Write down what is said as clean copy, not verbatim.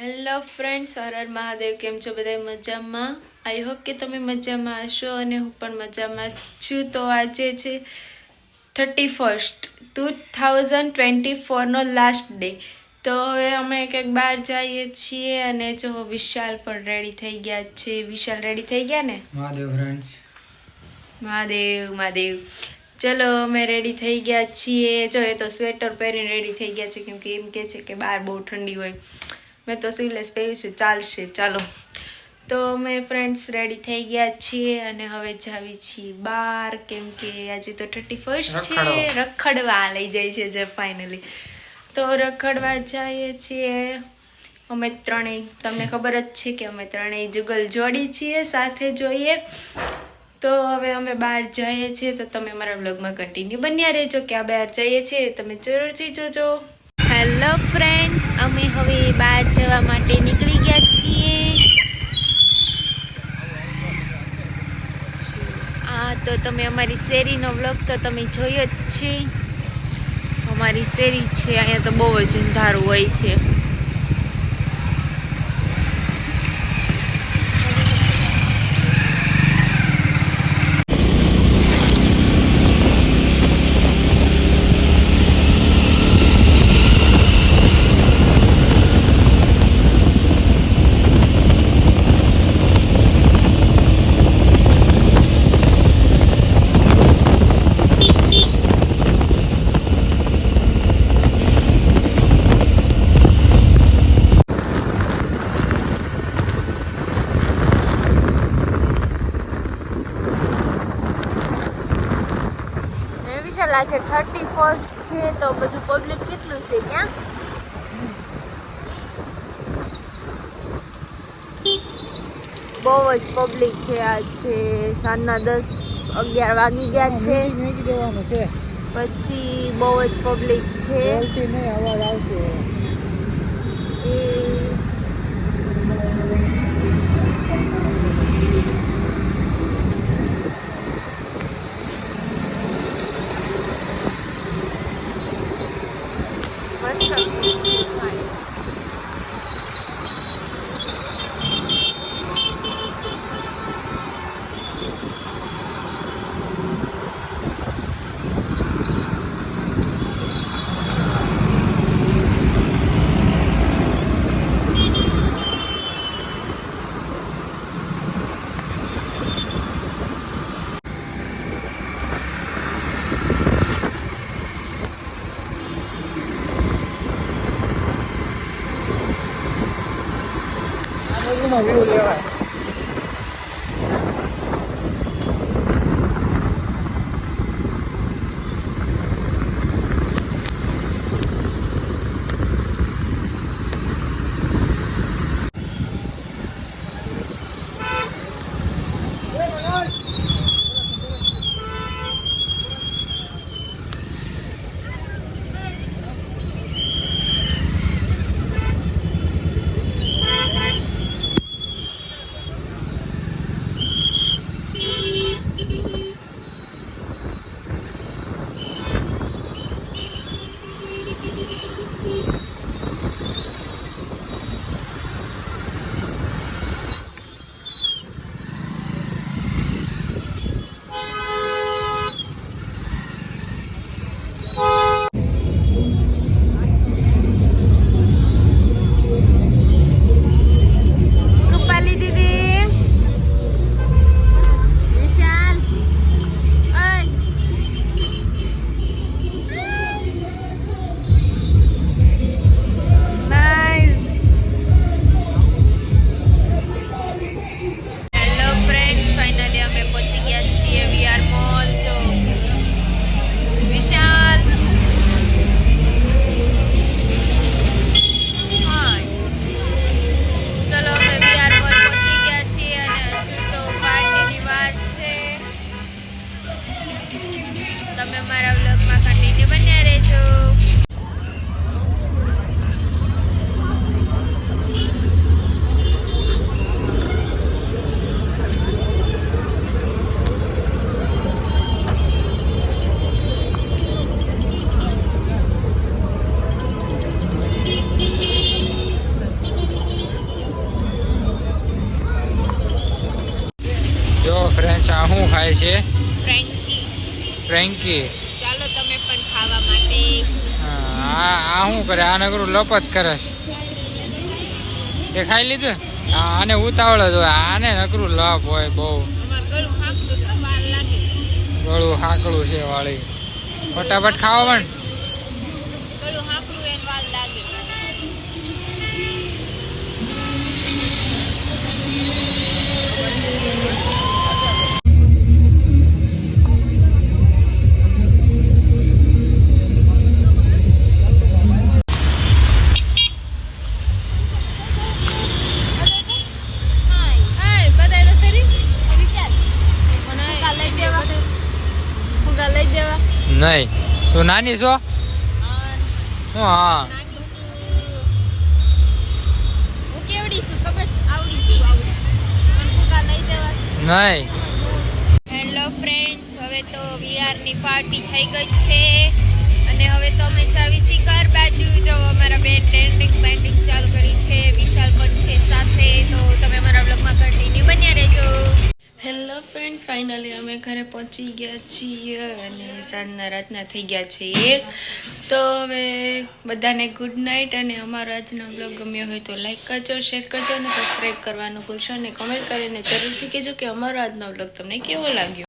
Hello friends, Har Har Mahadev. કેમ છો બધા? મજામાં? આઈ હોપ કે તમે મજામાં હશો અને હું પણ મજામાં છું. તો આજે છે 31 2024નો લાસ્ટ ડે. તો હવે અમે કંઈક બહાર જઈએ છીએ અને જો વિશાલ પણ રેડી થઈ ગયા છે. વિશાલ રેડી થઈ ગયા ને? મહાદેવ ફ્રેન્ડ્સ. મહાદેવ મહાદેવ. ચલો અમે રેડી થઈ ગયા છીએ. જો એ તો સ્વેટર પહેરીને રેડી થઈ ગયા છે, કેમ કે એમ કે છે કે બહાર બહુ ઠંડી હોય. મેં તો સ્લીવલેસ પહેર્યું છે, ચાલશે. ચાલો, તો અમે ફ્રેન્ડ્સ રેડી થઈ ગયા છીએ અને હવે જાવી છીએ બહાર, કેમ કે આજે તો 31 છે. રખડવા લઈ જાય છે જે ફાઇનલી. તો રખડવા જઈએ છીએ અમે ત્રણેય. તમને ખબર જ છે કે અમે ત્રણેય જુગલ જોડી છીએ, સાથે જોઈએ. તો હવે અમે બહાર જઈએ છીએ, તો તમે મારા બ્લોગમાં કન્ટિન્યુ બન્યા રહેજો કે આ બહાર જઈએ છીએ તમે જરૂરથી જોજો. હેલો ફ્રેન્ડ્સ, અમે હવે બહાર જવા માટે નીકળી ગયા છીએ. તો તમે અમારી શેરીનો વ્લોગ તો તમે જોયો જ છે. અમારી શેરી છે, અહીંયા તો બહુ જ અંધારું હોય છે. આજે 31 છે, તો બધું પબ્લિક કેટલું છે ત્યાં? બહુ જ પબ્લિક છે. આજે સાંજના 10-11 વાગી ગયા છે. પછી બહુ જ પબ્લિક છે. વ્યૂ લેવાય. શું ખાય છે? ફ્રેન્કી. ફ્રેન્કી. ચાલો તમે પણ ખાવા માટે. આ શું કરે? આ નકરું લપત કરે છે. એ ખાઈ લીધું? આને ઉતાવળ જ હોય. આને નકરું લપ હોય બહુ. ગળું હાકડું છે વાળી. ફટાફટ ખાવા પણ. નહીં તું નાની છો? હા નહીં. હેલો ફ્રેન્ડ્સ, હવે તો વીઆરની પાર્ટી થઈ ગઈ છે અને હવે તો અમે જાવી છીએ ઘર બાજુ. જો અમારા બેન પેન્ટિંગ ચાલુ કરી છે, વિશાલ પણ છે સાથે. તો તમે અમારા બ્લોગમાં કન્ટિન્યુ બન્યા રહેજો. હેલો ફ્રેન્ડ્સ, ફાઇનલી અમે ઘરે પહોંચી ગયા છીએ અને સાંજના રાતના થઈ ગયા છે 1. તો હવે બધાને ગુડ નાઇટ. અને અમારો આજનો બ્લોગ ગમ્યો હોય તો લાઈક કરજો, શેર કરજો અને સબસ્ક્રાઈબ કરવાનું ભૂલશો. અને કમેન્ટ કરીને જરૂરથી કહેજો કે અમારો આજનો બ્લોગ તમને કેવો લાગ્યો.